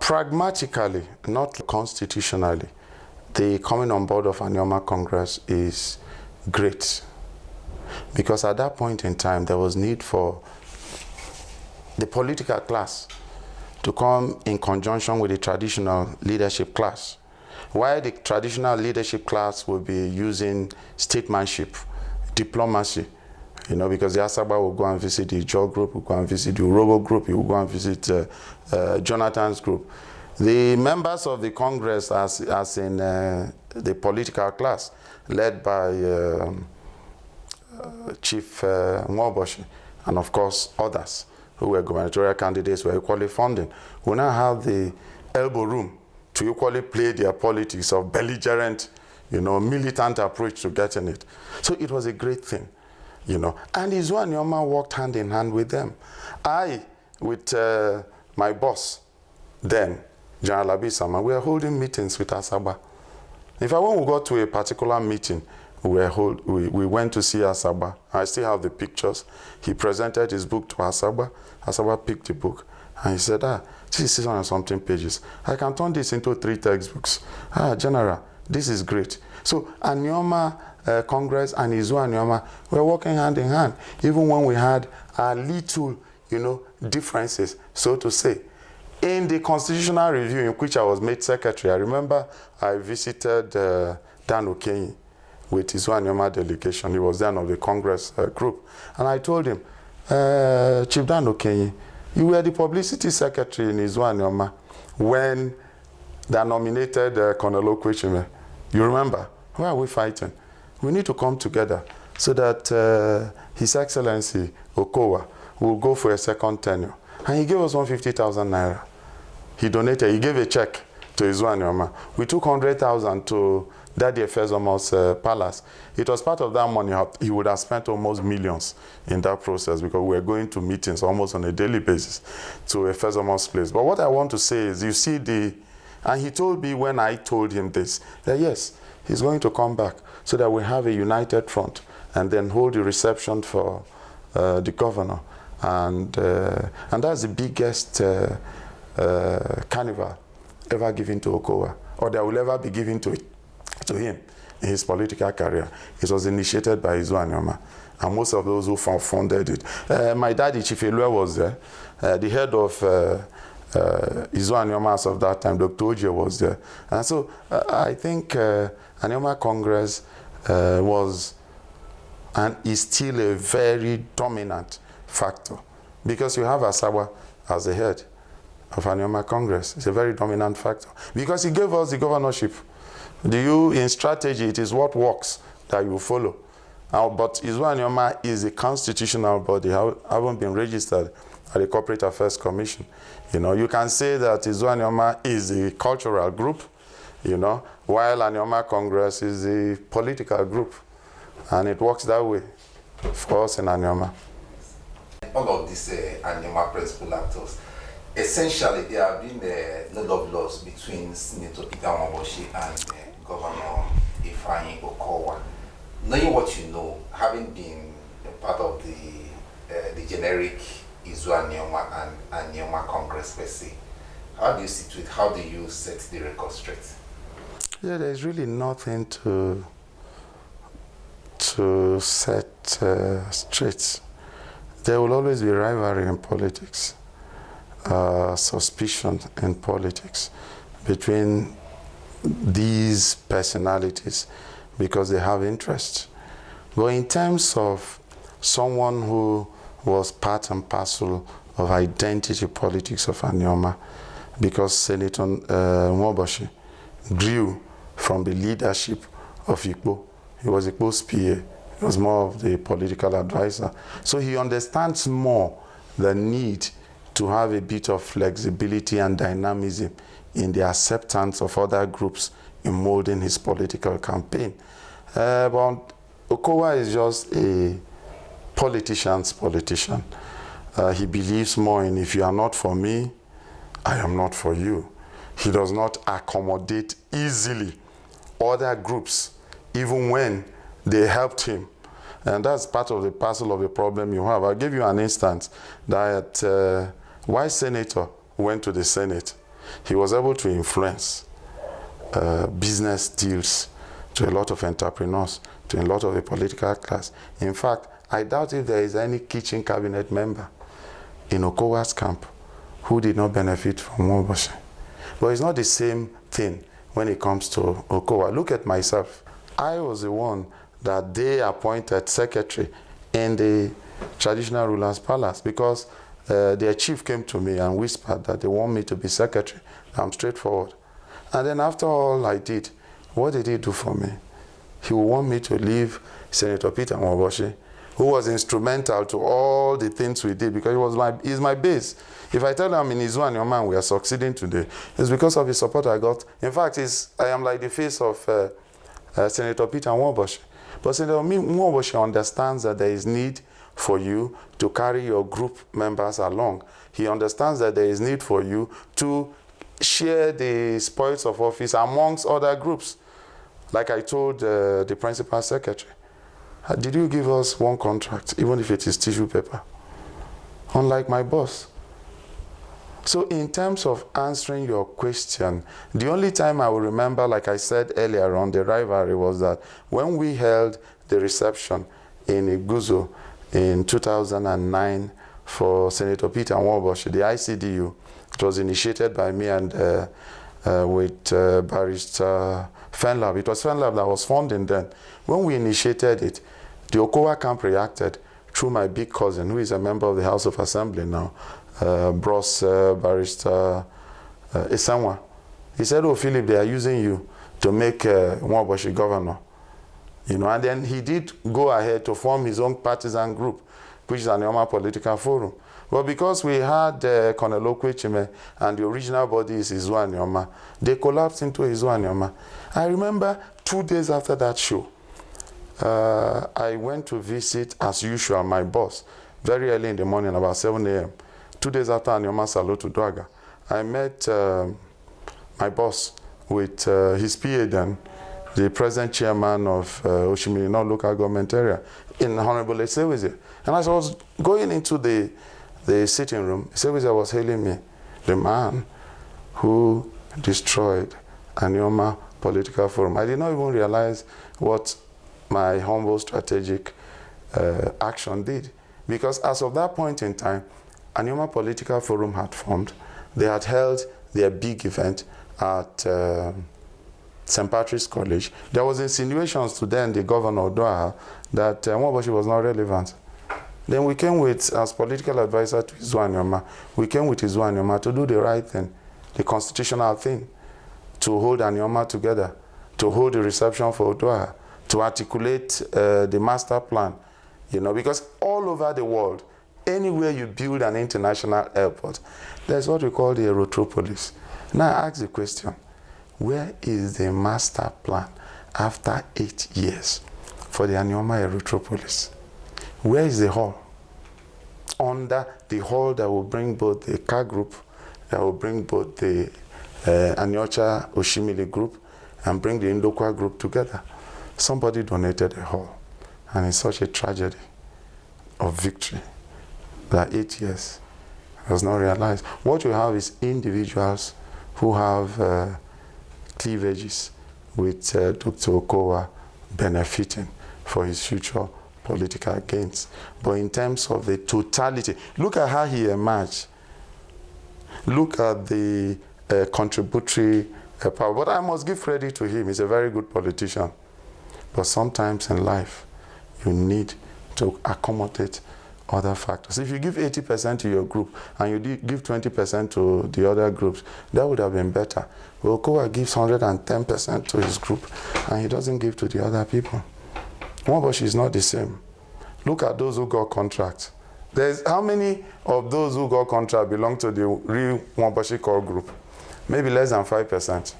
Pragmatically, not constitutionally, the coming on board of Anioma Congress is great. Because at that point in time, there was need for the political class to come in conjunction with the traditional leadership class. While the traditional leadership class will be using statesmanship, diplomacy, because the Asaba will go and visit the Joe group, will go and visit the Urobo group, he will go and visit Jonathan's group. The members of the Congress, as in the political class, led by Chief Nwaoboshi, and of course others who were gubernatorial candidates, were equally funding, will now have the elbow room to equally play their politics of belligerent, militant approach to getting it. So it was a great thing, And Izu Anioma worked hand in hand with them. I, with my boss then, General Abisama, we were holding meetings with Asaba. In fact, when we got to a particular meeting, we went to see Asaba. I still have the pictures. He presented his book to Asaba. Asaba picked the book, and he said, this is 600 and something pages. I can turn this into 3 textbooks. General, this is great. So Anioma Congress and Izu Anioma were working hand in hand, even when we had our little, differences, so to say. In the constitutional review in which I was made secretary, I remember I visited Dan Okenyi with Izu Anioma delegation. He was then of the Congress group. And I told him, Chief Dan Okenyi, you were the publicity secretary in Izu Anioma when they nominated Colonel Okwechime. You remember? Why are we fighting? We need to come together so that His Excellency Okowa will go for a second tenure. And he gave us 150,000 naira. He donated, he gave a check to Izu Anioma. We took 100,000 to Daddy Efezomo's palace. It was part of that money. He would have spent almost millions in that process, because we were going to meetings almost on a daily basis to Efezomo's place. But what I want to say is, you see and he told me when I told him this, that yes, he's going to come back so that we have a united front and then hold the reception for the governor. And that's the biggest carnival ever given to Okowa, or that will ever be given to him in his political career. It was initiated by Izu Anioma, and most of those who funded it. My daddy, Chief Elueme, was there. The head of Izu Anioma as of that time, Dr. Oje, was there. And so I think Anioma Congress was and is still a very dominant factor, because you have Asaba as the head of Anioma Congress. It's a very dominant factor, because he gave us the governorship. In strategy, it is what works that you follow. But Izu Anioma is a constitutional body, haven't been registered at the Corporate Affairs Commission. You can say that Izu Anioma is a cultural group, while Anioma Congress is a political group. And it works that way for us in Anioma. All of these Anioma principal actors, essentially there have been no love loss between Senator Peter Nwaoboshi and Governor Ifeanyi Okowa. Knowing what you know, having been a part of the generic Izu Anioma and Anioma Congress per se, how do you see it? How do you set the record straight? Yeah, there's really nothing to set straight. There will always be rivalry in politics, suspicion in politics between these personalities, because they have interests. But in terms of someone who was part and parcel of identity politics of Anioma, because Senator Nwaoboshi grew from the leadership of Igbo. He was Igbo's PA. He was more of the political advisor. So he understands more the need to have a bit of flexibility and dynamism in the acceptance of other groups in molding his political campaign. But Okowa is just a politician's politician. He believes more in, if you are not for me, I am not for you. He does not accommodate easily other groups, even when they helped him. And that's part of the parcel of the problem you have. I'll give you an instance that why Senator went to the Senate. He was able to influence business deals to a lot of entrepreneurs, to a lot of the political class. In fact, I doubt if there is any kitchen cabinet member in Okowa's camp who did not benefit from Nwaoboshi. But it's not the same thing when it comes to Okowa. Look at myself. I was the one that they appointed secretary in the traditional ruler's palace because their chief came to me and whispered that they want me to be secretary. I'm straightforward. And then after all I did, what did he do for me? He would want me to leave Senator Peter Nwaoboshi, who was instrumental to all the things we did, because he's my base. If I tell you I'm in Izu and your man, we are succeeding today, it's because of the support I got. In fact, I am like the face of Senator Peter Nwaoboshi. But Senator Nwaoboshi understands that there is need for you to carry your group members along. He understands that there is need for you to share the spoils of office amongst other groups. Like I told the principal secretary, did you give us one contract, even if it is tissue paper? Unlike my boss. So in terms of answering your question, the only time I will remember, like I said earlier on, the rivalry was that when we held the reception in Iguzo in 2009 for Senator Peter Nwaoboshi, the ICDU, it was initiated by me and with Barrister Fenlab. It was Fenlab that was funding then. When we initiated it, the Okowa camp reacted through my big cousin, who is a member of the House of Assembly now, Bros Barrister Esenwa. He said, "Oh, Philip, they are using you to make Nwaoboshi governor." You know, and then he did go ahead to form his own partisan group, which is an Anioma Political Forum. But because we had Colonel Okwechime and the original body is Izu Anioma, they collapsed into Izu Anioma. I remember 2 days after that show, I went to visit, as usual, my boss, very early in the morning, about 7 a.m. 2 days after Anioma Salo to Dwaga, I met my boss with his PA then, the present chairman of Oshimiri North Local Government Area, in Honorable Eseweze. And as I was going into the sitting room, Eseweze was hailing me, the man who destroyed Anioma Political Forum. I did not even realize what my humble strategic action did. Because as of that point in time, Anioma Political Forum had formed. They had held their big event at St. Patrick's College. There was insinuations to then the governor Odoa that Nwaoboshi was not relevant. Then we came with, as political advisor to Izu Anioma, we came with Izu Anioma to do the right thing, the constitutional thing, to hold Anioma together, to hold the reception for Odoa, to articulate the master plan, you know, because all over the world, anywhere you build an international airport, there's what we call the Aerotropolis. Now I ask the question, where is the master plan after 8 years for the Anioma Aerotropolis? Where is the hall? Under the hall that will bring both the car group, that will bring both the Anyocha Oshimili group, and bring the Indokwa group together. Somebody donated a hall, and it's such a tragedy of victory that 8 years was not realized. What you have is individuals who have cleavages with Dr. Okowa benefiting for his future political gains. But in terms of the totality, look at how he emerged. Look at the contributory power. But I must give credit to him. He's a very good politician. But sometimes in life, you need to accommodate other factors. If you give 80% to your group and you give 20% to the other groups, that would have been better. But Okowa gives 110% to his group and he doesn't give to the other people. Nwaoboshi is not the same. Look at those who got contracts. How many of those who got contract belong to the real Nwaoboshi core group? Maybe less than 5%.